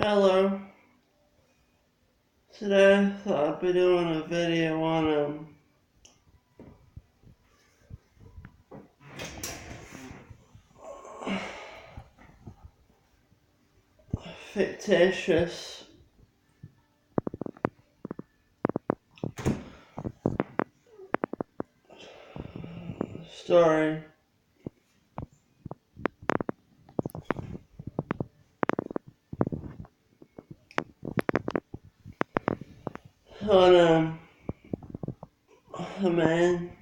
Hello. Today I thought I'd be doing a video on fictitious story. On a man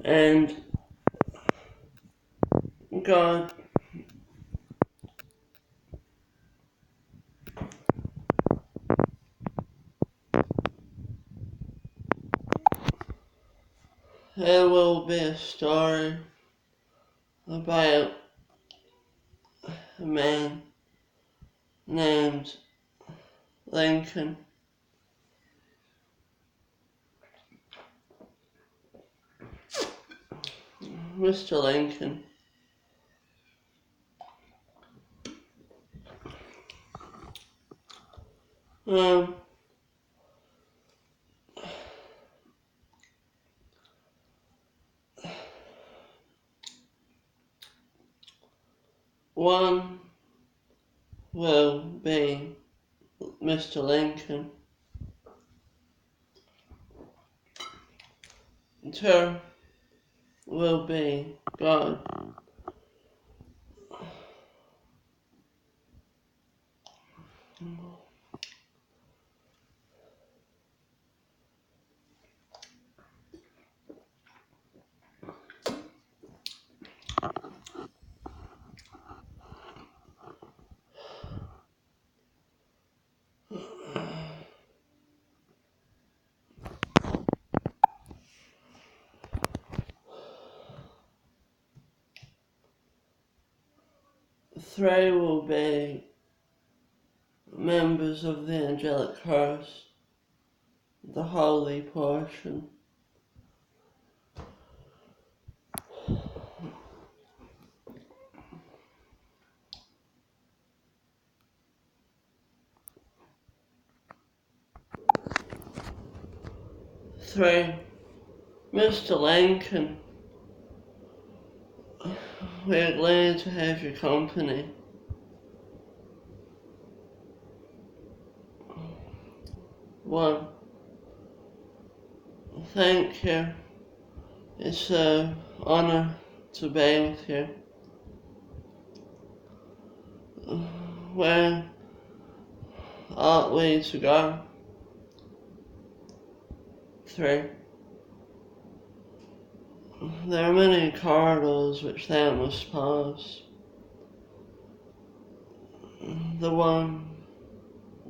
and God. There will be a story about a man named Lincoln. Mr. Lincoln one will be Mr. Lincoln. Two will be God. Three will be members of the angelic host, the holy portion. Three, Mr. Lincoln, we're glad to have your company. One, thank you. It's an honor to be with you. Where ought we to go? Three, there are many corridors which thou must pass. The one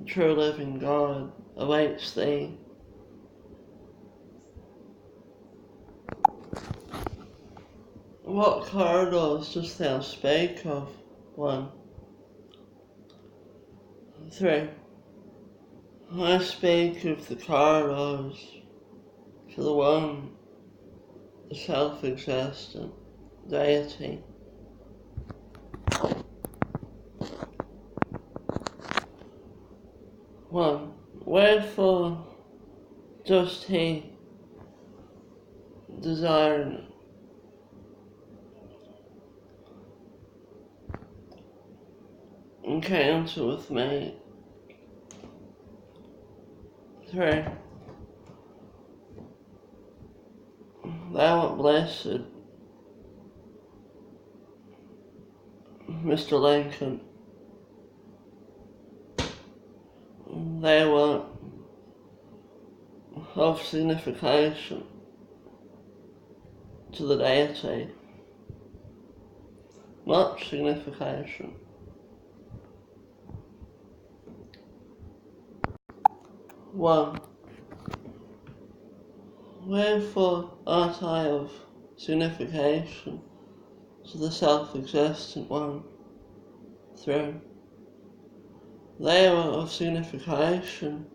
true living God awaits thee. What corridors dost thou speak of? One. Three. I speak of the corridors to the one, the self-existent deity. One. Wherefore dost he desire an encounter with me? Three. Thou art blessed, Mr. Lincoln. Thou art of signification to the deity. Much signification. One. Wherefore art I of signification to the self-existent one? Three. They were of signification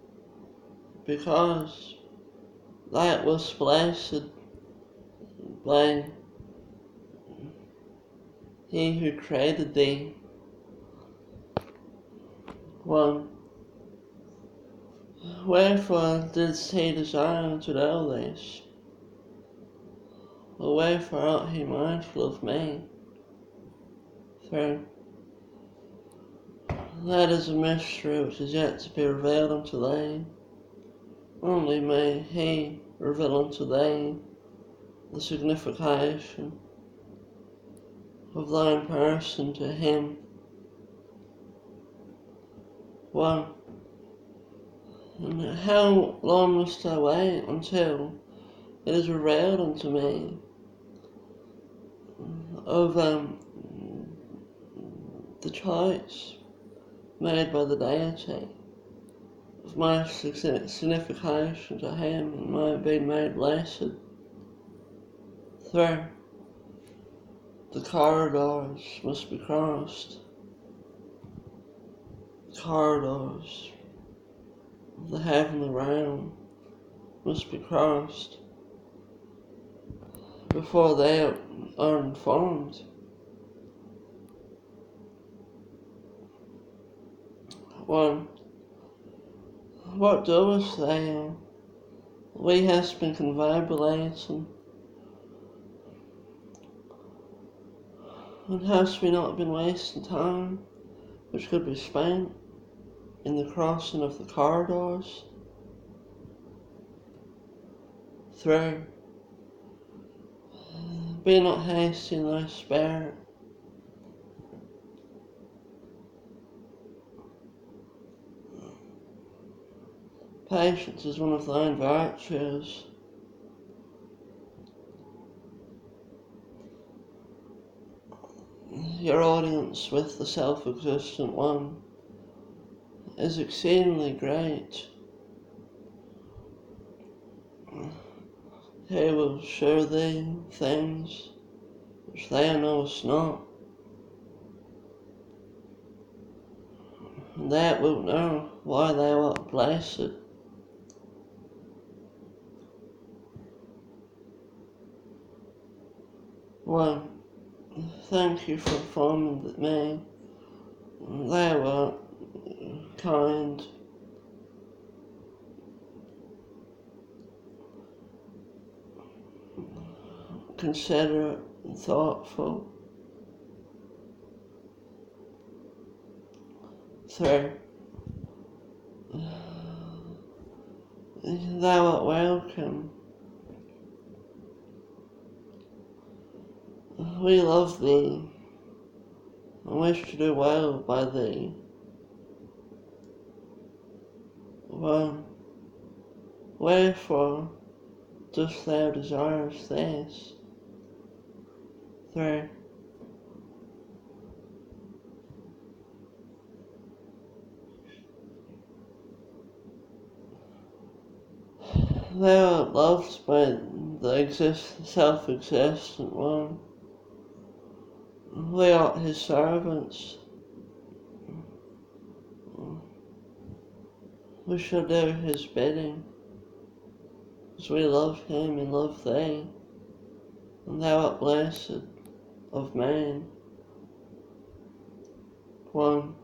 because that was blessed by he who created thee. 1. Wherefore didst he desire to know this? Or wherefore art he mindful of me? 3. That is a mystery which is yet to be revealed unto thee. Only may he reveal unto thee the signification of thine person to him. 1. And how long must I wait until it is revealed unto me of the choice made by the deity of my signification to him and my being made blessed? 3. The corridors must be crossed. The corridors of the heavenly realm must be crossed before they are informed. 1. What doest thou? We hast been confabulating, and hast we not been wasting time which could be spent in the crossing of the corridors? 3. Be not hasty in thy spirit. Patience is one of thine virtues. Your audience with the self-existent one is exceedingly great. He will show thee things which thou knowest not, and thou wilt know why thou art blessed. 1. Thank you for informing me. Thou art kind, considerate and thoughtful. 3. Thou art welcome. We love thee and wish to do well by thee. 1. Wherefore dost thou desire this? 3. Thou art loved by the self-existent one. We are his servants. We shall do his bidding, as we love him and love thee, and thou art blessed of man. 1.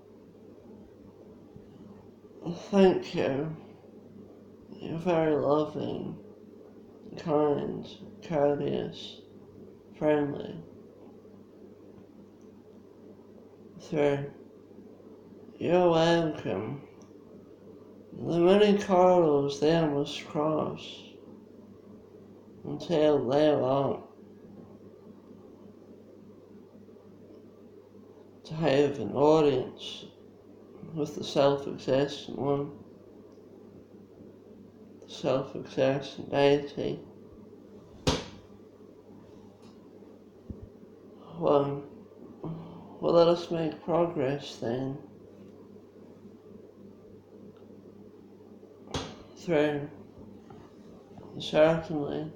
Thank you. You're very loving, kind, courteous, friendly. 3. You're welcome. The many corridors thou must cross until thou art to have an audience with the self-existent one, the self-existent deity. 1. Well, let us make progress then. 3. Certainly.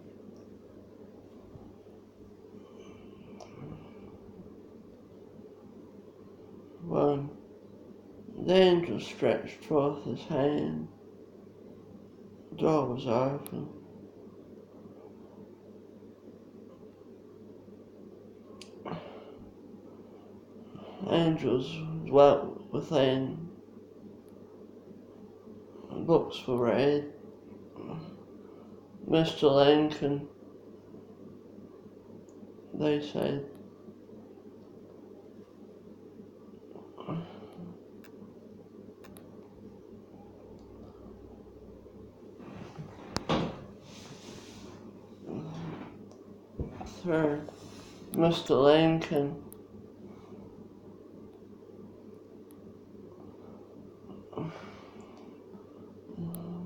1. The angel stretched forth his hand. The door was open. angels dwelt within, books were read. Mr. Lincoln, they said, through Mr. Lincoln,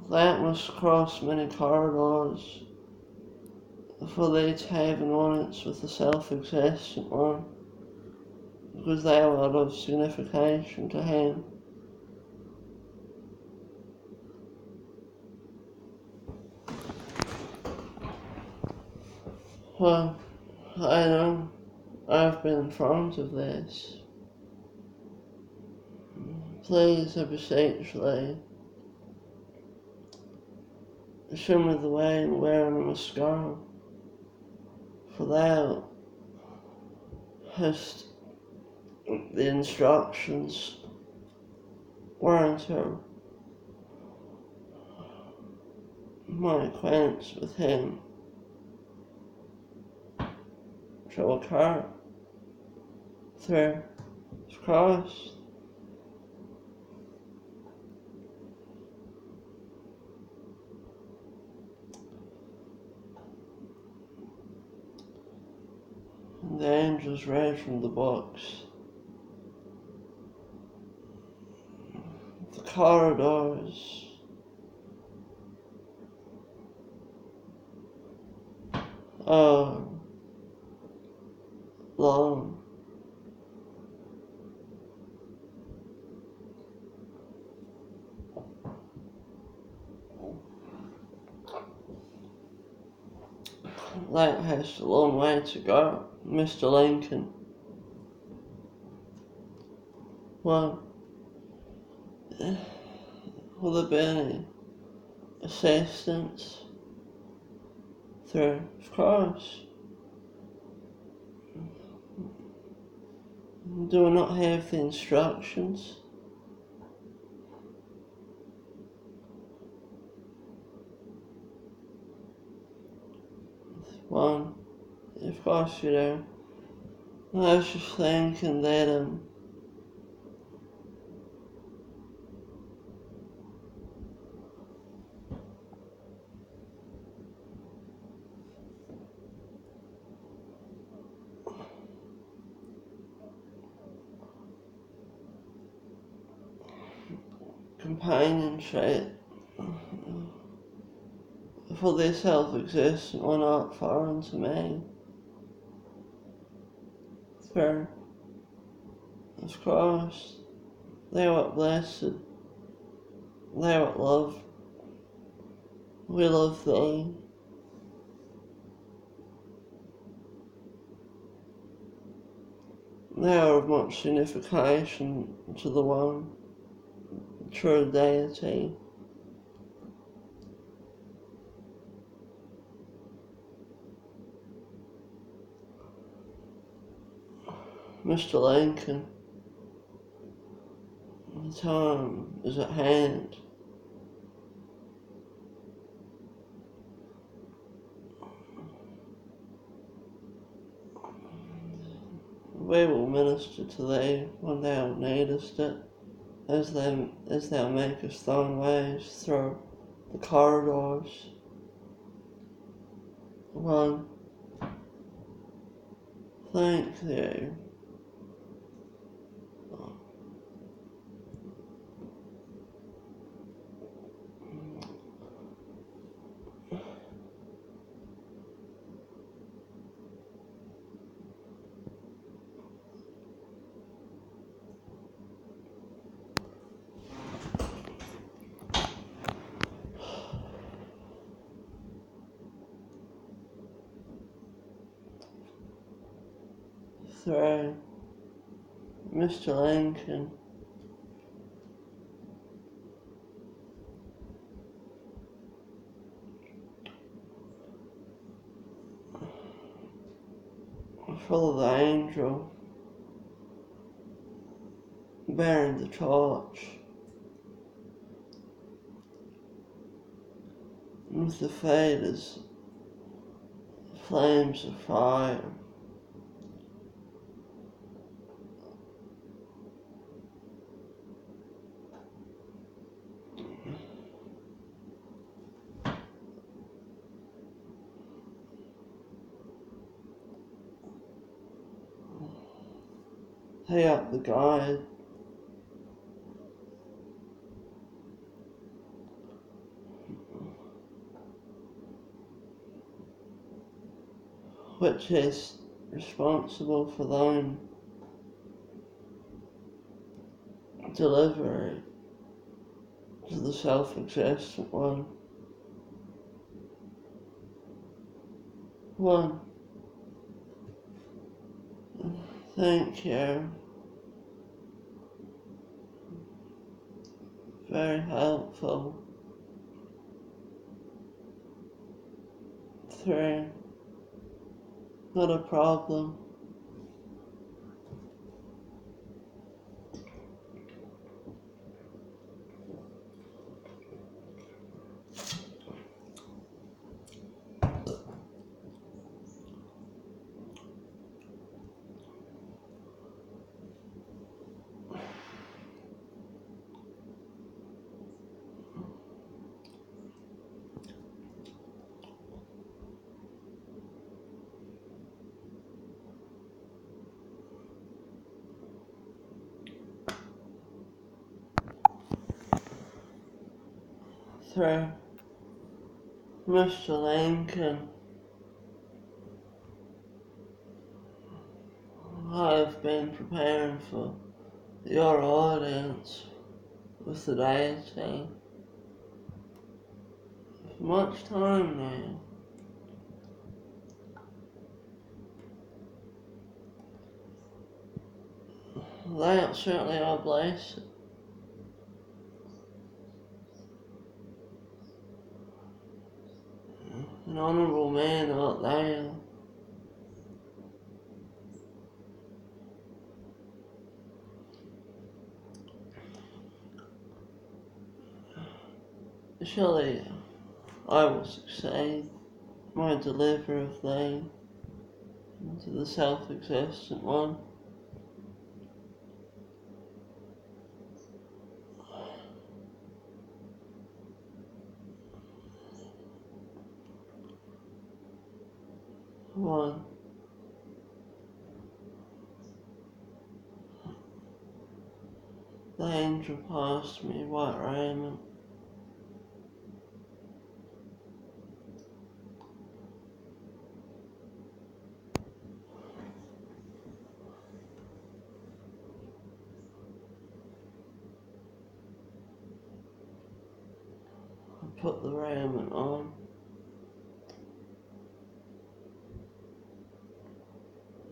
that must cross many corridors for thee to have an audience with the self-existent one, because they are of signification to him. Well, I know I've been in front of this. Please, I beseech thee, show me the way and where I must go, for thou hast the instructions whereunto my acquaintance with him shall occur through Christ. And the angels read from the books. The corridors are long. That has a long way to go, Mr. Lincoln. Well, will there be any assistance through? Of course. Do we not have the instructions? One, of course you do. I was just thinking that companionship for this self-existent one not foreign to me. For, of course, thou art blessed, thou art loved, we love thee. They are of much signification to the one true deity. Mr. Lincoln, the time is at hand. We will minister to thee when thou needest it, as thou makest thine ways through the corridors. One, thank thee. Through Mr. Lincoln, full of the angel, bearing the torch, and with the fate as flames of fire. Pay up the guide, which is responsible for thine delivery to the self-existent one. One, thank you. Very helpful. 3, not a problem. 3, Mr. Lincoln, I have been preparing for your audience with the deity for much time now. They certainly are blessed. An honourable man out there. Surely I will succeed. My deliver of thee into the self-existent one. One, the angel passed me white raiment. I put the raiment on.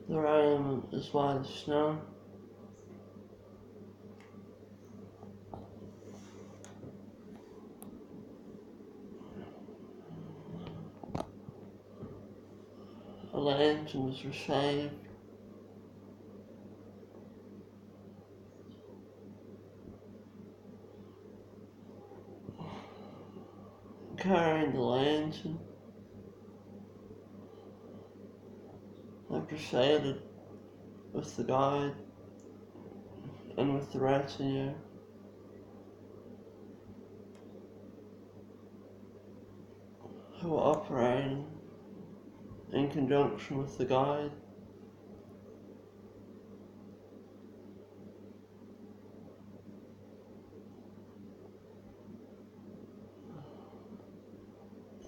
The raiment is white as snow. A lantern was received. Carrying the lantern, I proceeded with the guide and with the retinue who were operating in conjunction with the guide.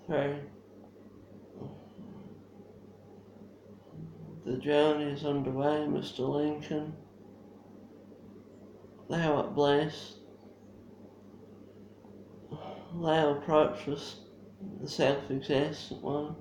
Three, the journey is underway, Mr. Lincoln. Thou art blessed. Thou approachest the self-existent one.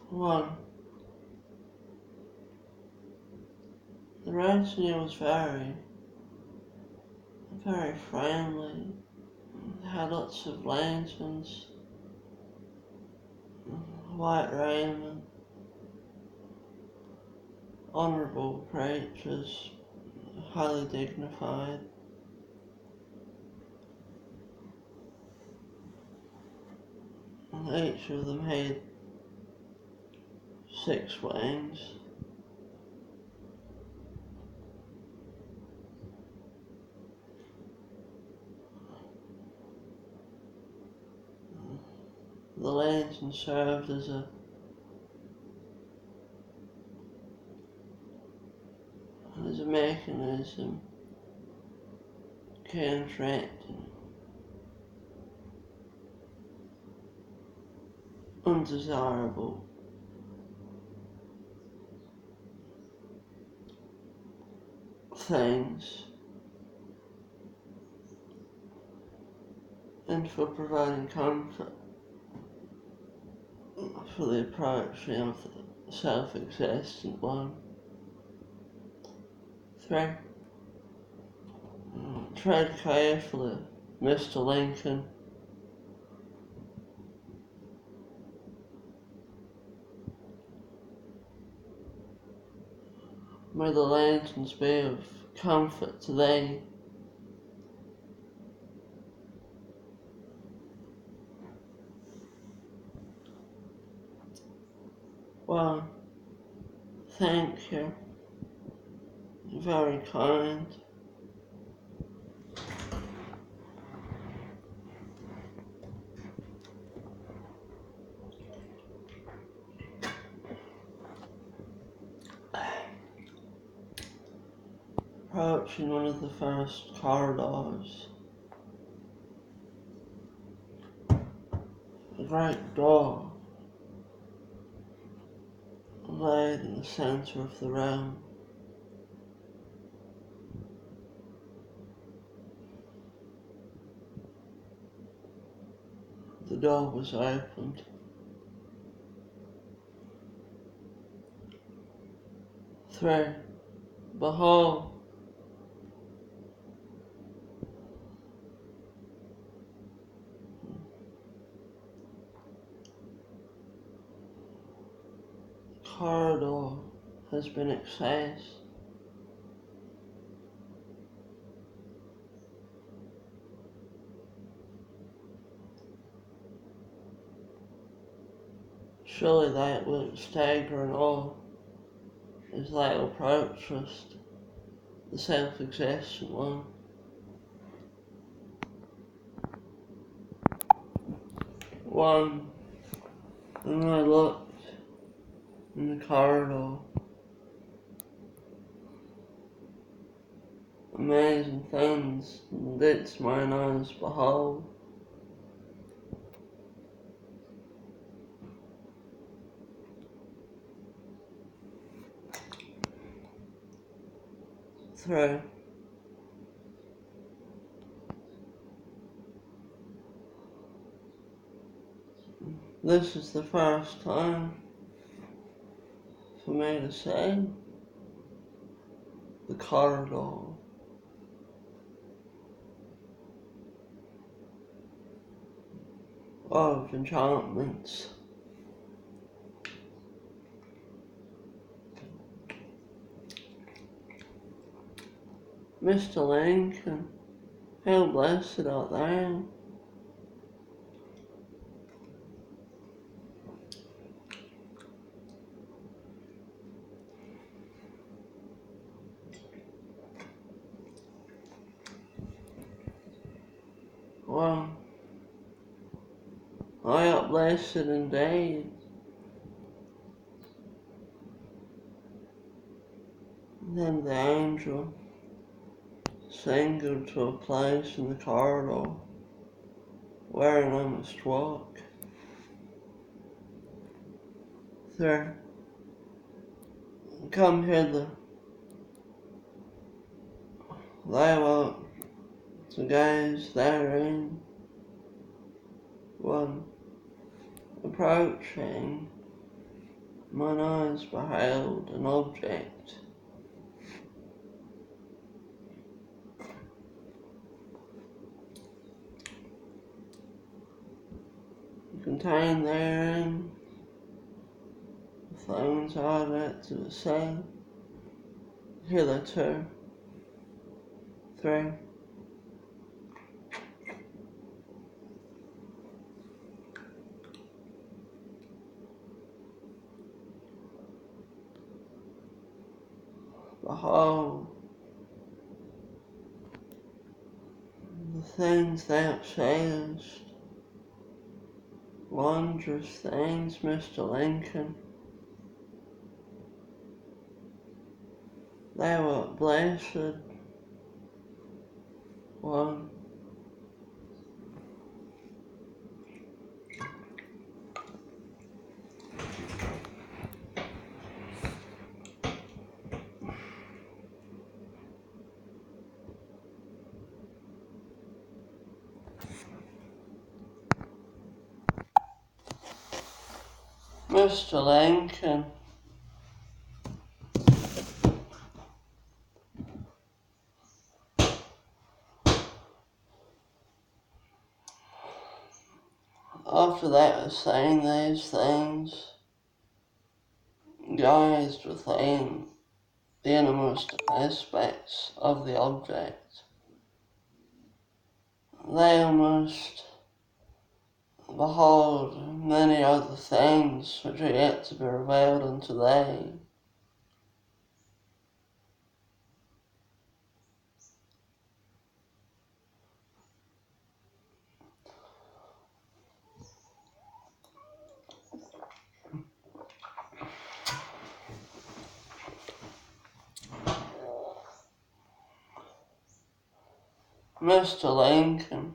One, retinue was very friendly. They had lots of lanterns, white raiment, honourable creatures, highly dignified. And each of them had 6 wings. The lantern served as a mechanism counteracting undesirable things and for providing comfort for the approaching of the self-existent one. 3. Tread carefully, Mr. Lincoln. May the lanterns be of comfort to thee. 1. Thank you. Very kind. Approaching one of the first corridors, a great door laid in the centre of the room. The door was opened. 3. Behold, the corridor has been accessed. Surely thou wilt stagger and awe as thou approachest the self-existent one. 1. And I looked in the corridor. Amazing things didst mine eyes behold. 3. This is the first time for me to see the corridor of enchantments. Mr. Lincoln, how blessed art thou. Well, I art blessed indeed. Then the angel singled to a place in the corridor wherein I must walk. 3. Come hither. Thou art to gaze therein. 1. Approaching, mine eyes beheld an object contained therein, the things I'd like to say hitherto. 3. Behold, the things thou sayest, wondrous things, Mr. Lincoln. Thou art blessed one. Mr. Lincoln, after thou hast seen these things, gazed within the innermost aspects of the object, thou must behold many other things which are yet to be revealed unto thee. Mr. Lincoln,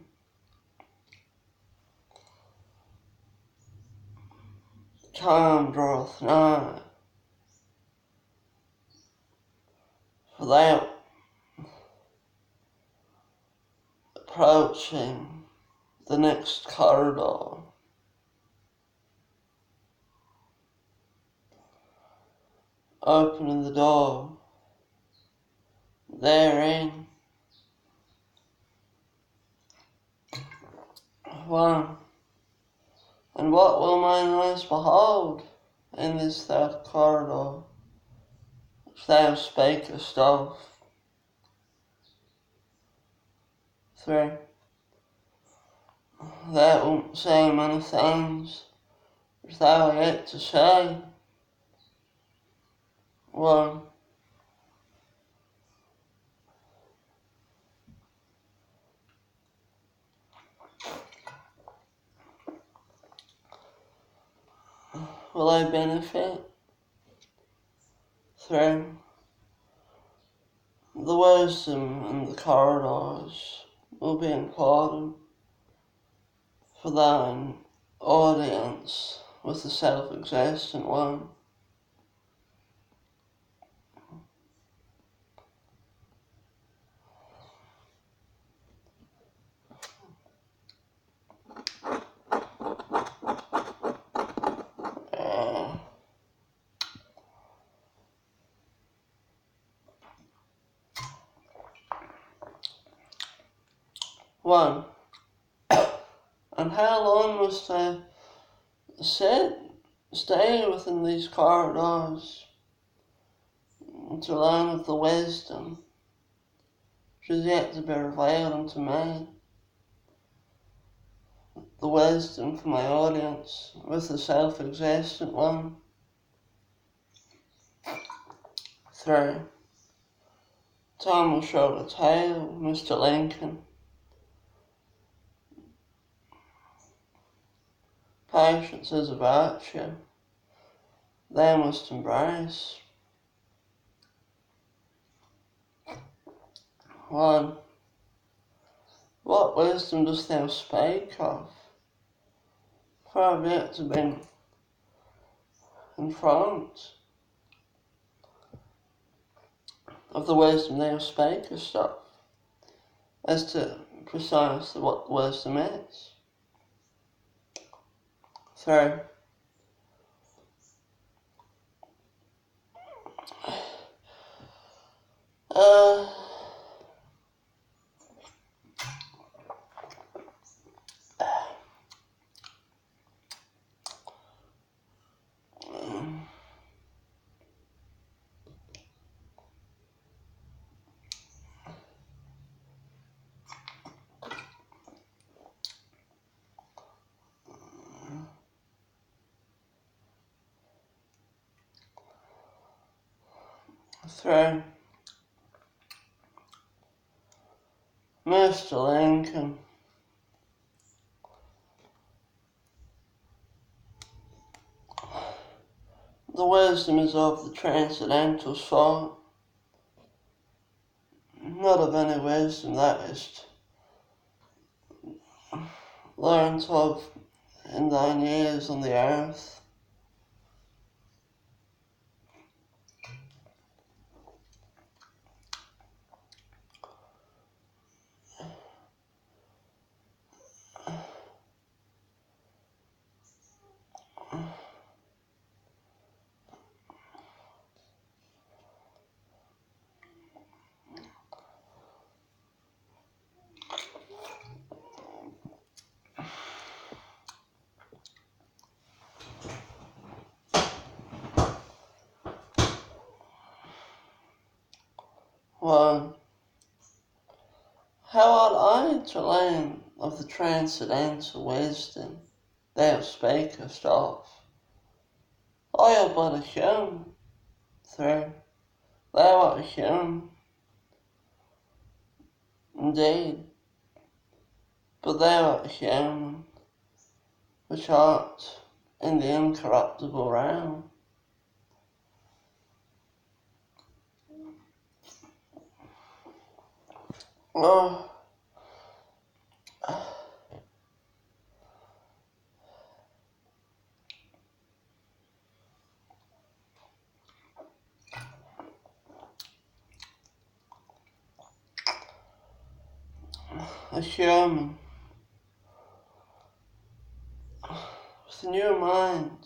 time draweth nigh, for thou approaching the next corridor, opening the door therein. 1. And what will mine eyes behold in this third corridor which thou spakest of? 3. Thou wilt say many things which thou art yet to say. 1. Will they benefit? 3. The wisdom in the corridors will be important for thine audience with the self-existent one. 1. And how long must I stay within these corridors to learn of the wisdom which is yet to be revealed unto me? The wisdom for my audience with the self-existent one. 3. Time will show the tale, Mr. Lincoln. Patience is a virtue thou must embrace. 1. What wisdom dost thou speak of? For I have yet to be in front of the wisdom thou speakest of, as to precisely what wisdom is. 3. through Mr. Lincoln, the wisdom is of the transcendental sort, not of any wisdom that is learnt of in thine years on the earth. One, how ought I to learn of the transcendental wisdom thou speakest of? I am but a human. 3, thou art a human, indeed, but thou art a human, which art in the incorruptible realm. Oh, a human with a new mind,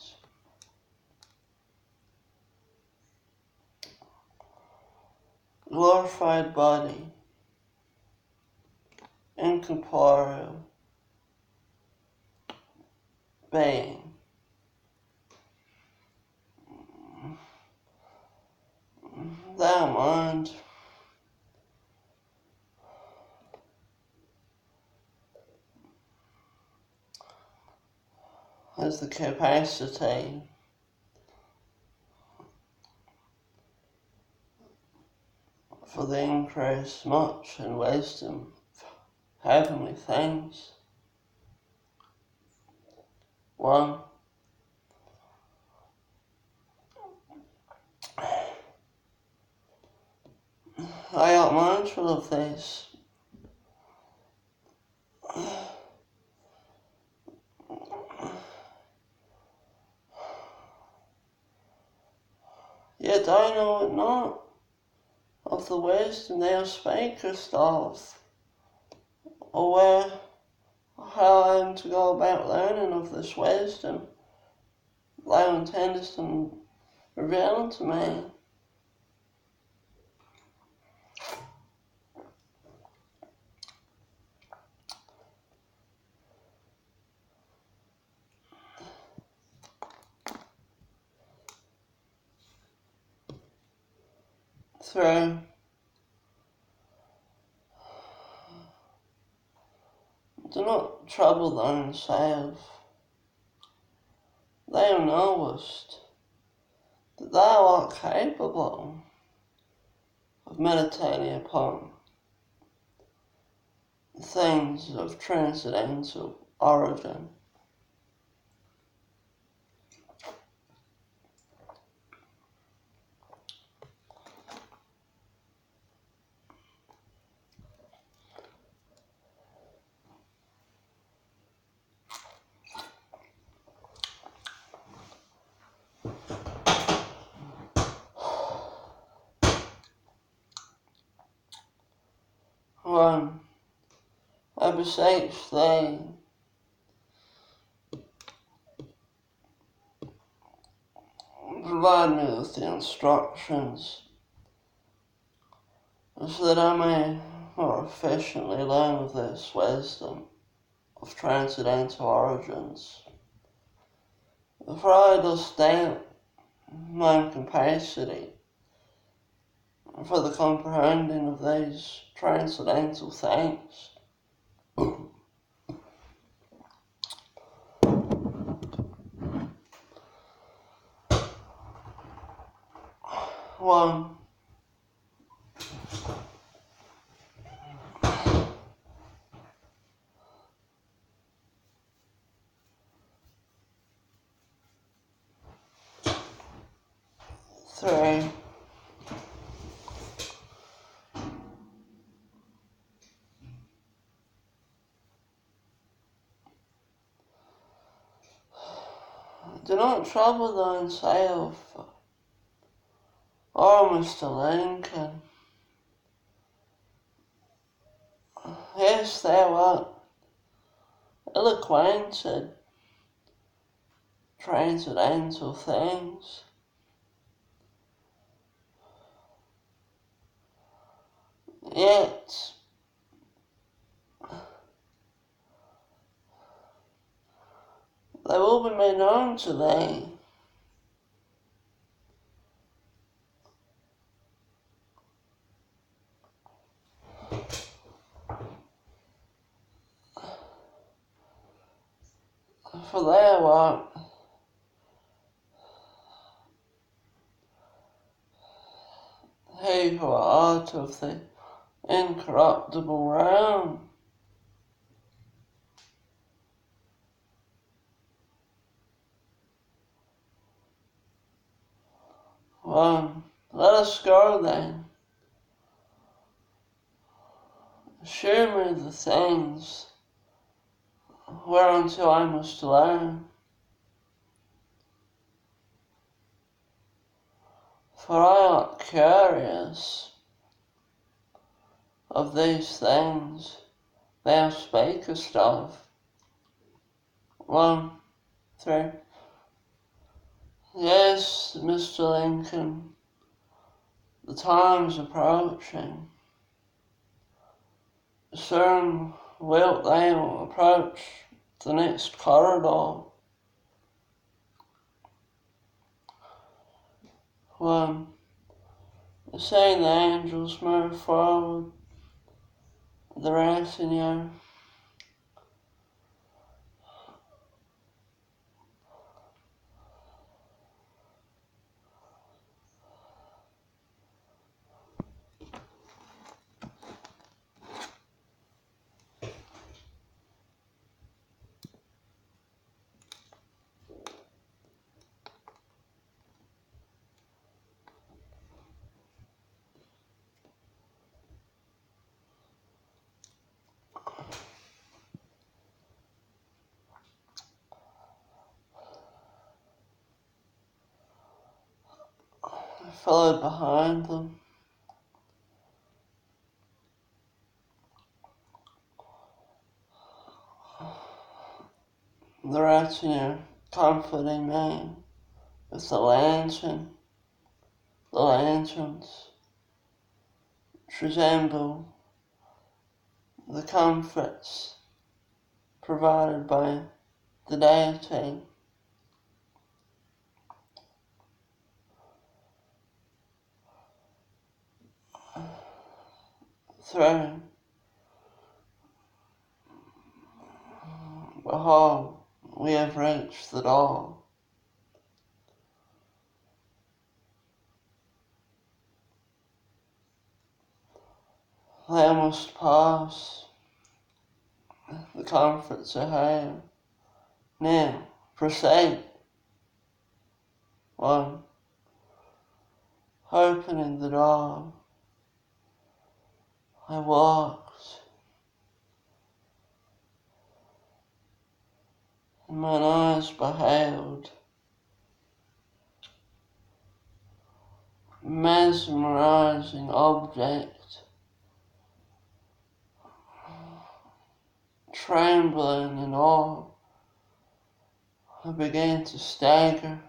glorified body, incorporeal being, thou mind, has the capacity for the increase much in wisdom of heavenly things. 1, I art mindful of this. Yet I know it not of the wisdom thou speakest of, or where, or how I am to go about learning of this wisdom thou intendest to reveal unto me. Through do not trouble thyself. Thou knowest that thou art capable of meditating upon things of transcendental origin. One, I beseech thee, provide me with the instructions so that I may more efficiently learn of this wisdom of transcendental origins. For I dost doubt my capacity for the comprehending of these transcendental things. One, Do not trouble thyself, or Mr. Lincoln. Yes, thou art ill-acquainted, transcendental things. Yet, they will be made known to thee. For thou art he who art of the incorruptible realm. Well, let us go then. Show me the things whereunto I must learn. For I art curious of these things thou spakest of. 1, 3. Yes, Mr. Lincoln, the time's approaching. Soon wilt thou approach the next corridor. 1. Seeing the angels move forward, the retinue, followed behind them. The retinue comforting me with the lanterns, which resemble the comforts provided by the deity. Three. Behold, we have reached the door. Thou must pass the comforts ahead. Now, proceed. 1. Opening the door, I walked, and mine eyes beheld a mesmerizing object. Trembling in awe, I began to stagger.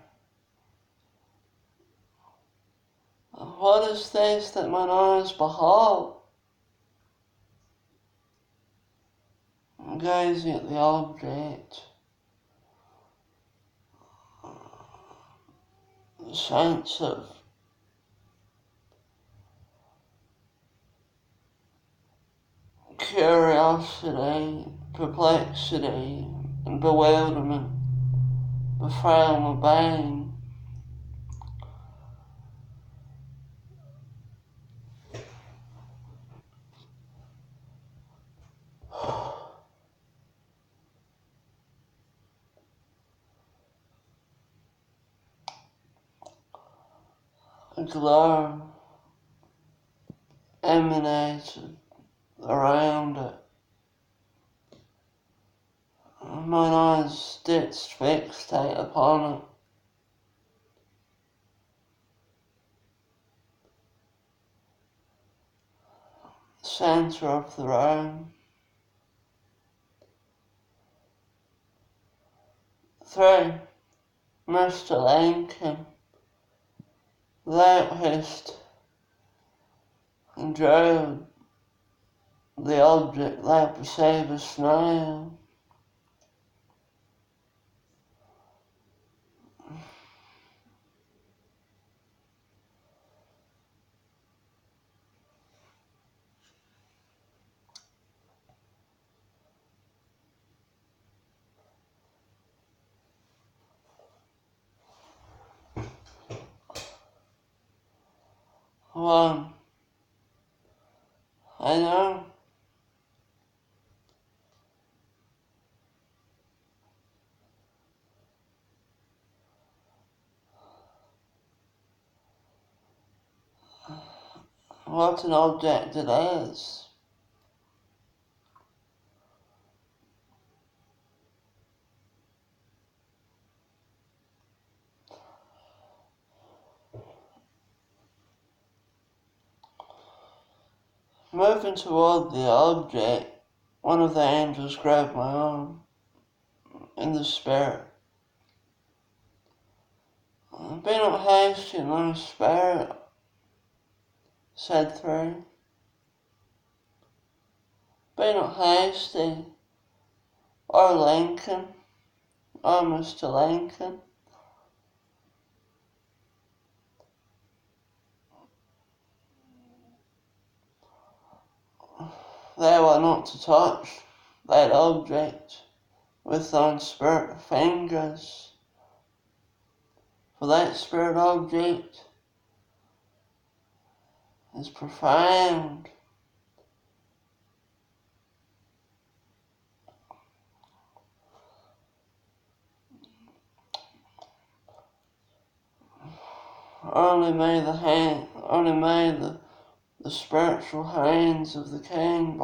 What is this that mine eyes behold? Gazing at the object, the sense of curiosity, perplexity, and bewilderment befell my being. A glow emanated around it. mine eyes didst fixate upon it. Centre of the room. 3. Mr. Lincoln, thou hast enjoyed the object thou perceivest now. One, I know what an object it is. Moving toward the object, one of the angels grabbed my arm in the spirit. Be not hasty in thy spirit, said 3. Be not hasty, or Lincoln, or Mr. Lincoln. Thou art not to touch that object with thine spirit fingers, for that spirit object is profound. Only may the spiritual hands of the King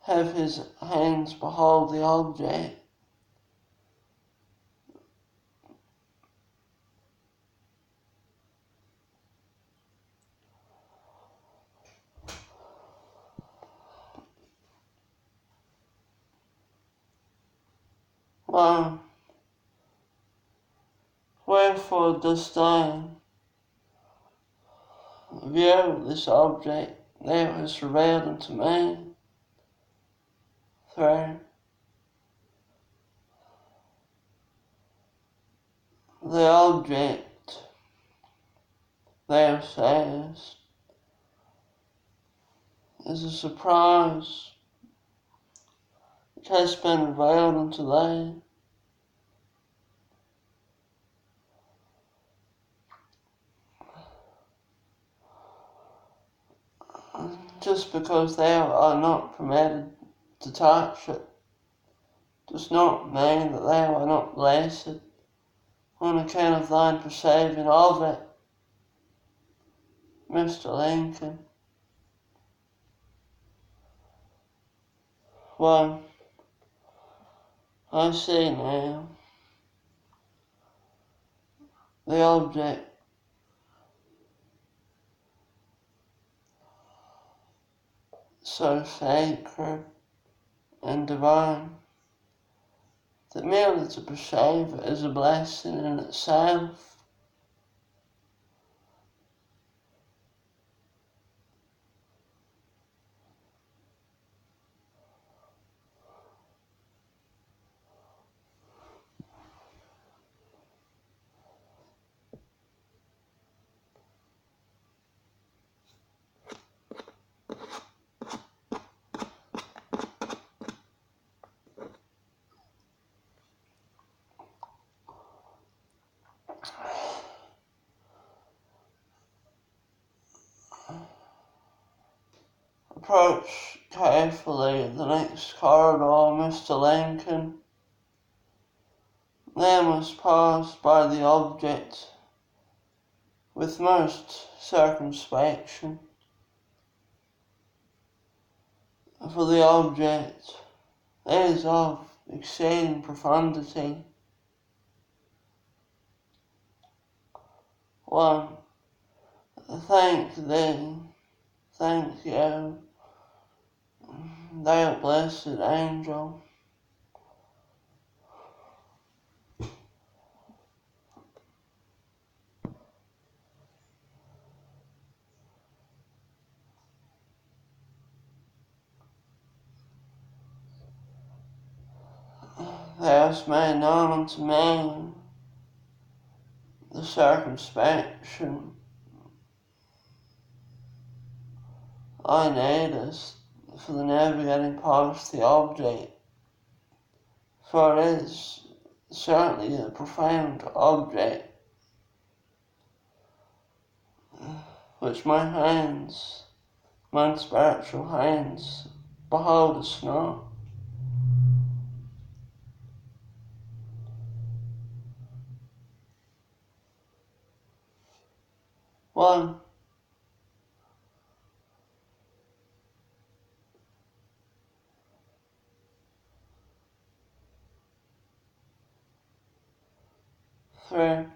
have his hands behold the object. Well, wherefore dost thou view this object thou hast revealed unto me? 3. The object, thou sayest, is a surprise which has been revealed unto thee. Just because thou art not permitted to touch it does not mean that thou art not blessed on account of thine perceiving of it, Mr. Lincoln. 1. I see now the object so sacred and divine that merely to perceive it is a blessing in itself. Approach carefully the next corridor, Mr. Lincoln. Thou must pass by the object with most circumspection, for the object is of exceeding profundity. 1. Thank thee, thank you, thou blessed angel. Thou hast made known unto me the circumspection I needest for the navigating past the object, for it is certainly a profound object which my hands, my spiritual hands, beholdest not. 1. 3.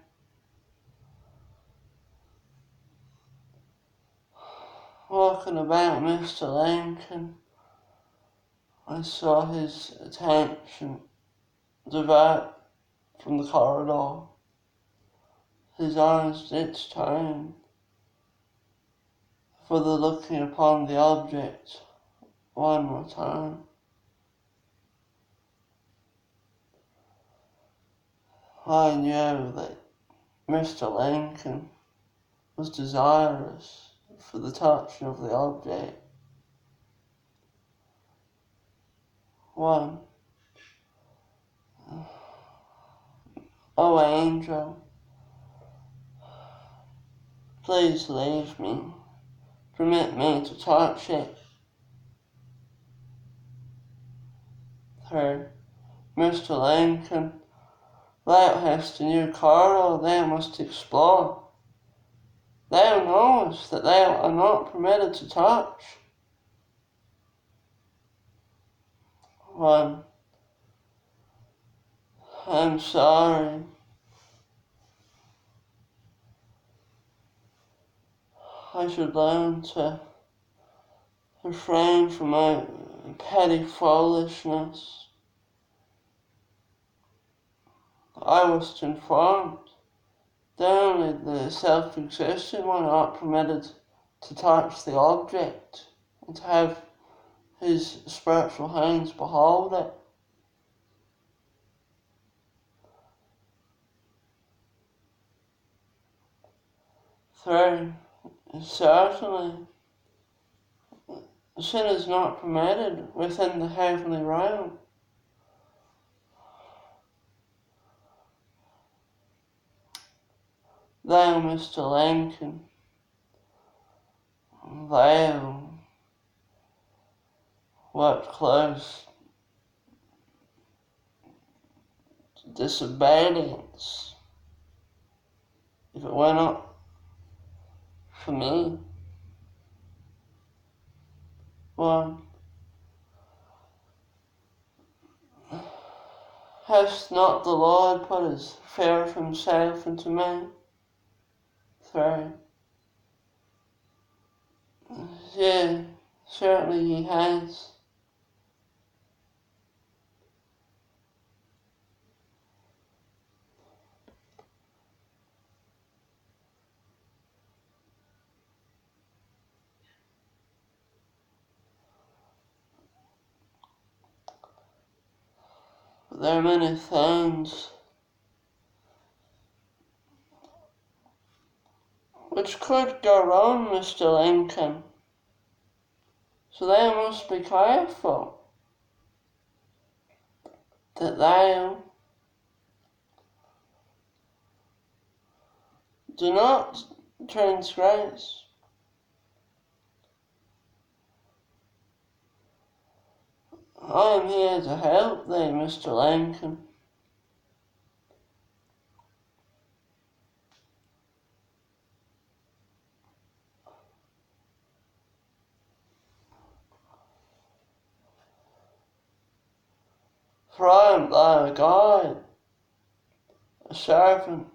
Walking about Mr. Lincoln, I saw his attention divert from the corridor. His eyes did turn for the looking upon the object one more time. I knew that Mr. Lincoln was desirous for the touch of the object. 1. O angel, please leave me. Permit me to touch it. 3. Mr. Lincoln, thou hast a new corridor thou must explore. Thou knowest that thou art not permitted to touch. 1. I'm sorry. I should learn to refrain from my petty foolishness. I was informed that only the self-existent one are permitted to touch the object and to have his spiritual hands behold it. 3. Certainly, sin is not permitted within the heavenly realm. Thou, Mr. Lincoln, thou wert close to disobedience if it were not for me. 1. Has not the Lord put his fear of himself into me? 3. Yeah, certainly he has. But there are many things which could go wrong, Mr. Lincoln. So thou must be careful that thou do not transgress. I am here to help thee, Mr. Lincoln. For I am thy guide, a servant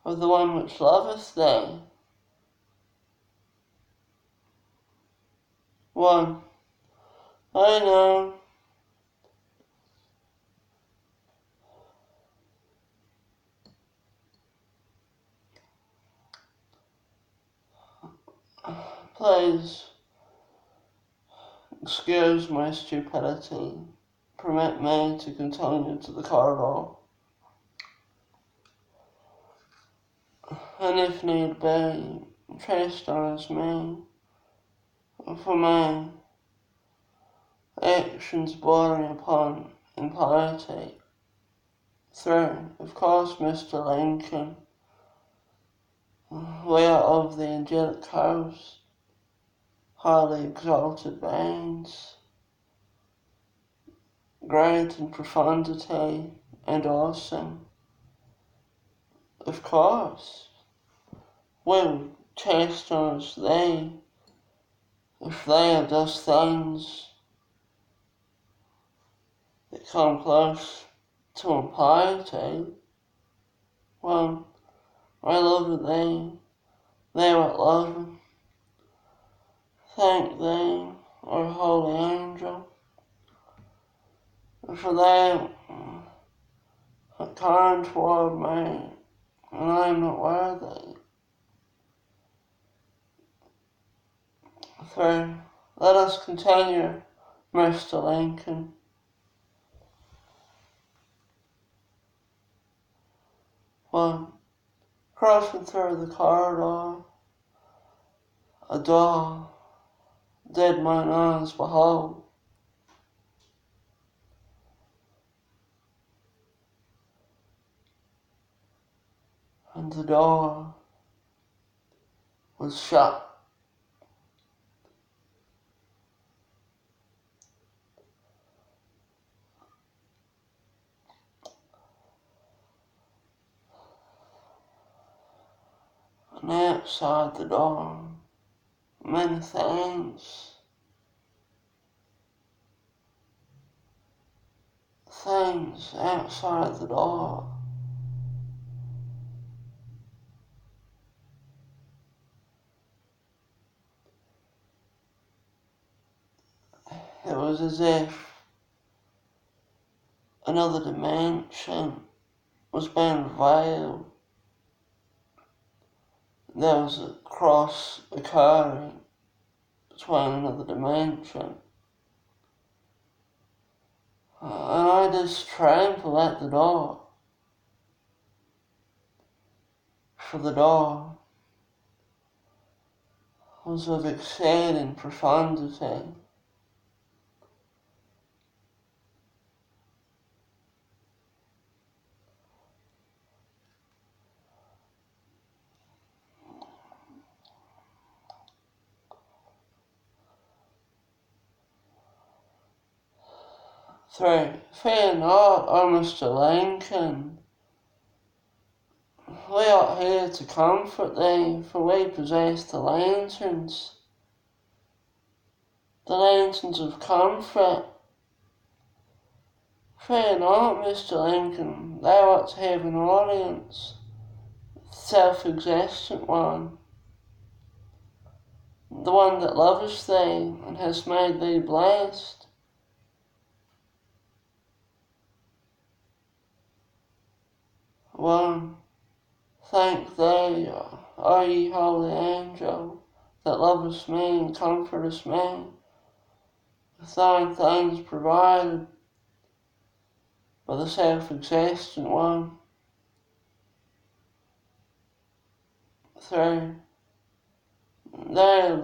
of the one which loveth thee. 1. I know please excuse my stupidity. Permit me to continue to the corridor. And if need be, chastise me for my actions bordering upon impiety. 3. Of course, Mr. Lincoln, we are of the angelic house, highly exalted beings, great in profundity and awesome. Of course, will chastise thee if they have done things that come close to impiety. Well, I love thee, thou art loving. Thank thee, O holy angel, for thou art kind toward me, and I am not worthy. 3. Let us continue, Mr. Lincoln. 1. Crossing through the corridor, a door did mine eyes behold. And the door was shut. And outside the door, many things outside the door. It was as if another dimension was being revealed. There was a cross occurring between another dimension. And I just trampled at the door. For the door was of exceeding profundity. Three, fear not, O Mr. Lincoln. We are here to comfort thee, for we possess the lanterns of comfort. Fear not, Mr. Lincoln, thou art to have an audience, self-existent one, the one that loveth thee and has made thee blessed. 1. Thank thee, O ye holy angel, that lovest me and comfortest me, with thine things provided by the self-existent one. 3. There,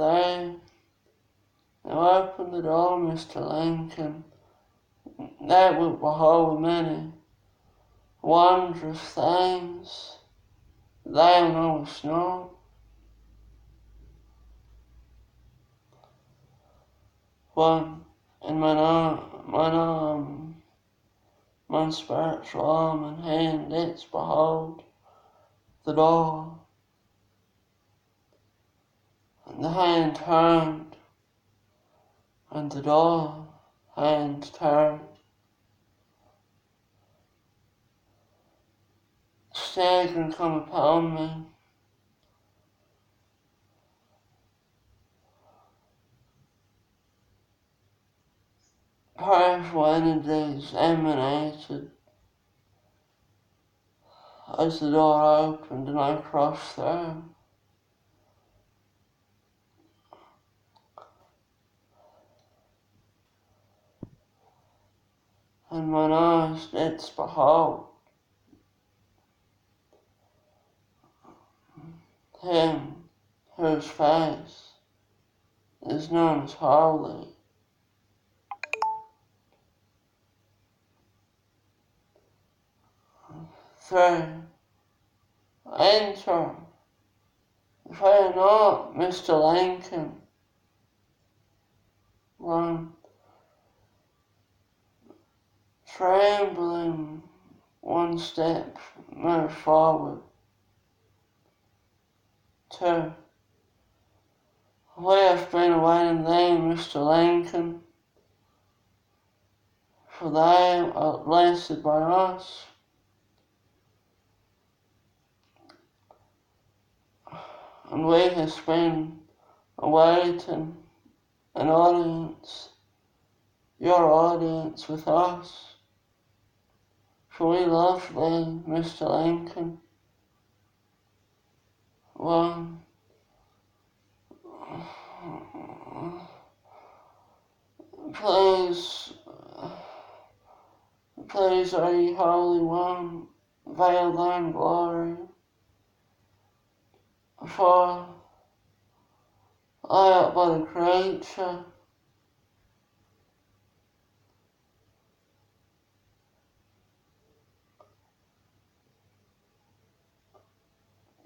now open the door, Mr. Lincoln. Thou wilt behold many wondrous things thou knowest not. 1. In mine spiritual arm and hand didst behold the door, and the hand turned, and the door hand turned. staggering come upon me. Powerful energies emanated as the door opened and I crossed through. And mine eyes did behold him whose face is known as holy. Three, enter. Fear not, Mr. Lincoln. One, trembling, one step move forward. Two, we have been awaiting thee, Mr. Lincoln, for thou art blessed by us. And we have been awaiting an audience, your audience with us. For we love thee, Mr. Lincoln. One, please, please, O ye Holy One, veil thine glory, for I art but a creature,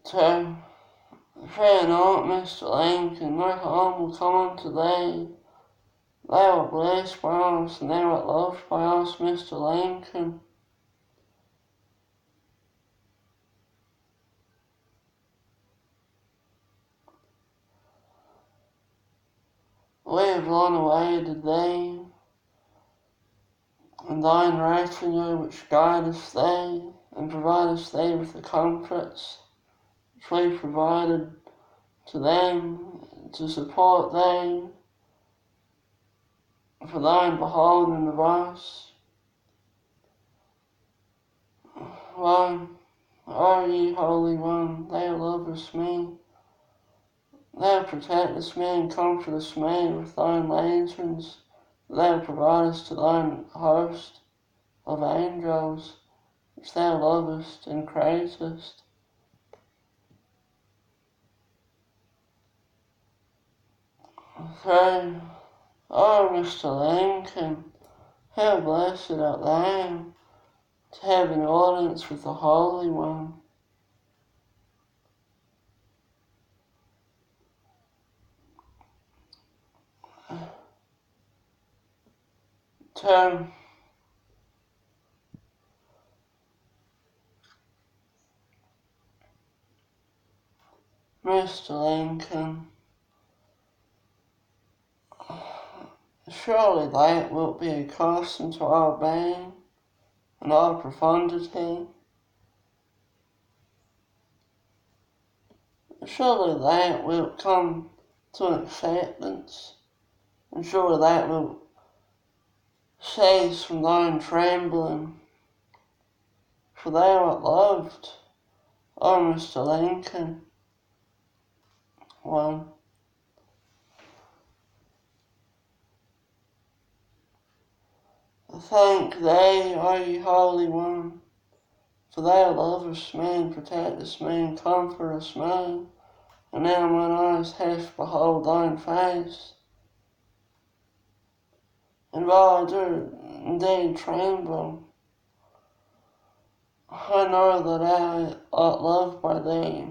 to fear not, Mr. Lincoln, no harm will come unto thee. Thou art blessed by us, and thou art loved by us, Mr. Lincoln. We have long awaited thee, and thine retinue which guideth thee, and provideth thee with the comforts which we provided to them to support thee for thine beholding of us. One, O ye Holy One, thou lovest me, thou protectest me and comfortest me with thine lanterns, thou providest to thine host of angels, which thou lovest and createst. Three, O Mr. Lincoln, how blessed art thou to have an audience with the Holy One. Two, Mr. Lincoln, surely thou wilt be accustomed to our being and our profundity. Surely thou wilt come to an acceptance, and surely thou wilt cease from thine trembling, for thou art loved, O Mr. Lincoln. One, thank thee, O ye Holy One, for thou lovest me and protectest me and comfortest me, and now mine eyes have beheld thine face. And while I do indeed tremble, I know that thou art loved by thee,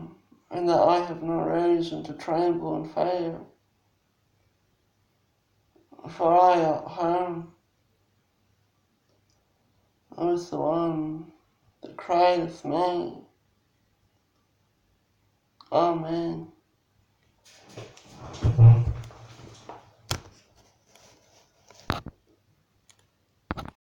and that I have no reason to tremble and fear. For I art home with the one that createth me. Amen.